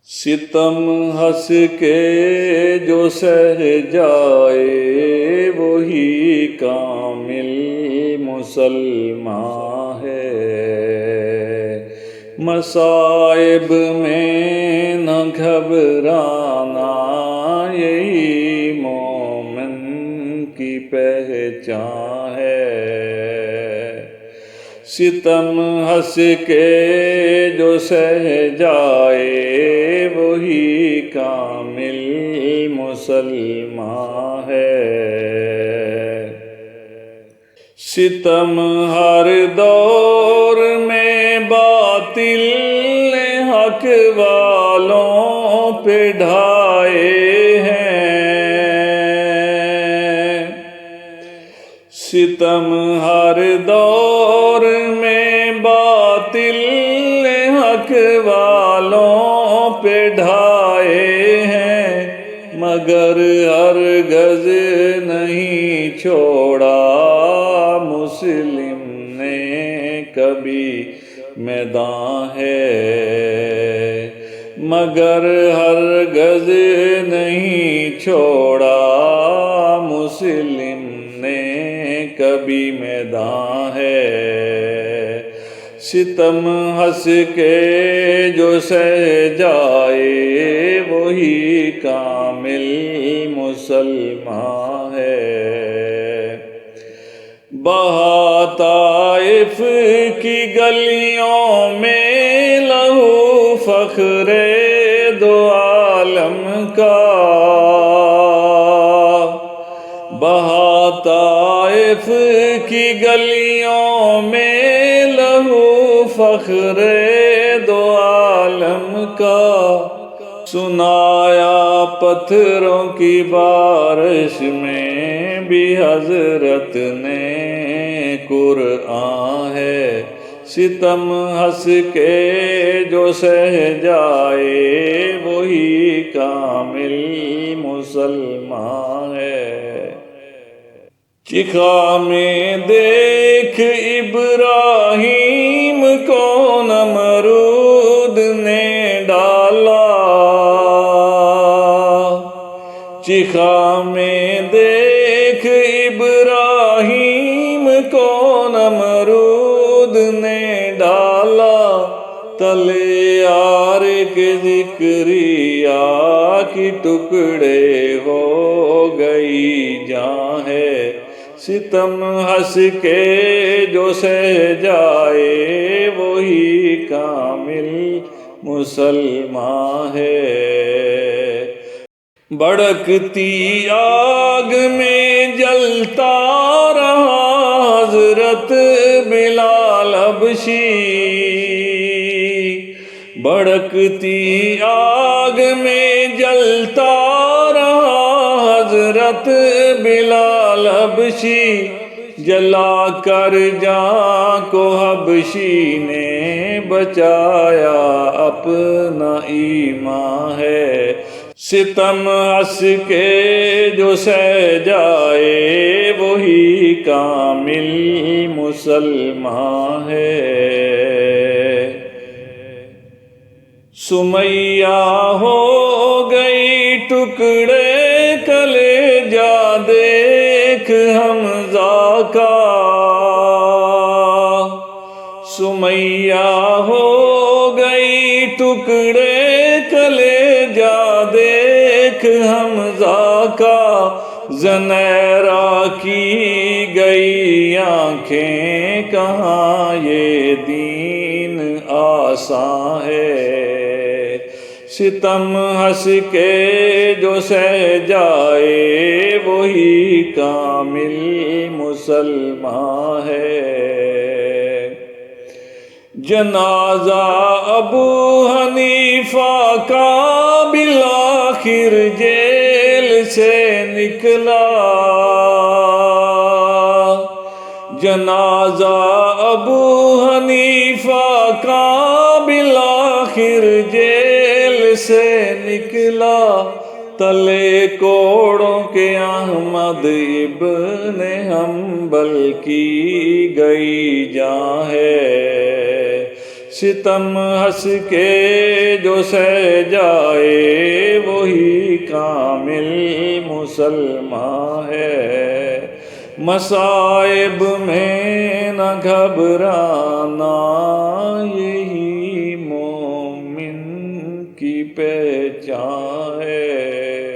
ستم ہنس کے جو سہ جائے وہی کامل مسلمان ہے۔ مصائب میں نہ گھبرانا یہی مومن کی پہچان ہے۔ ستم ہنس کے جو سہ جائے وہی کامل مسلمان ہے۔ ستم ہر دور میں باطل نے حق والوں پہ ڈھائے ہیں۔ ستم ہر دور میں باطل نے حق والوں پہ ڈھائے ہیں، مگر ہرگز نہیں چھوڑا مسلم نے کبھی میدان ہے۔ مگر ہرگز نہیں چھوڑا مسلم نے کبھی میدان ہے۔ ستم ہنس کے جو سہ جائے وہی کامل مسلمان ہے۔ بہا طائف کی گلیوں میں لہو فخر دو عالم کا۔ بہا طائف کی گلیوں میں لہو فخر دو عالم کا۔ سنایا پتھروں کی بارش میں بھی حضرت نے قرآن ہے۔ ستم ہنس کے جو سہ جائے وہی کامل مسلمان ہے۔ چکھا میں دیکھ ابراہیم کو نمرود نے ڈالا۔ چکھا میں دیکھ ابراہیم کو نمرود نے ڈالا۔ تلے یار کے ذکریا کی ٹکڑے ہو گئی جان ہے۔ ستم ہنس کے جو سہ جائے وہی کامل مسلمان ہے۔ بھڑکتی آگ میں جلتا رہا حضرت بلال حبشی۔ بھڑکتی آگ میں جلتا رہا حضرت بلال حبشی۔ جلا کر جان کو حبشی نے بچایا اپنا ایمان ہے۔ ستم ہنس کے جو سہ جائے وہی کامل مسلمان ہے۔ سمیہ ہو گئی ٹکڑے کلیجہ دیکھ حمزہ کا۔ سمیہ ہو گئی ٹکڑے کلیجہ دیکھ حمزہ کا۔ زنیرہ کی گئی آنکھیں کہاں یہ دین آسان ہے۔ ستم ہنس کے جو سہ جائے وہی کامل مسلمان ہے۔ جنازہ ابو حنیفہ کا بالآخر جیل سے نکلا۔ جنازہ ابو حنیفہ کا بالآخر جیل سے نکلا۔ تلے کوڑوں کے احمد ابن حنبل کی گئی جان ہے۔ ستم ہنس کے جو سہ جائے وہی کامل مسلمان ہے، مصائب میں نہ گھبرانا یہی مومن کی پہچان ہے۔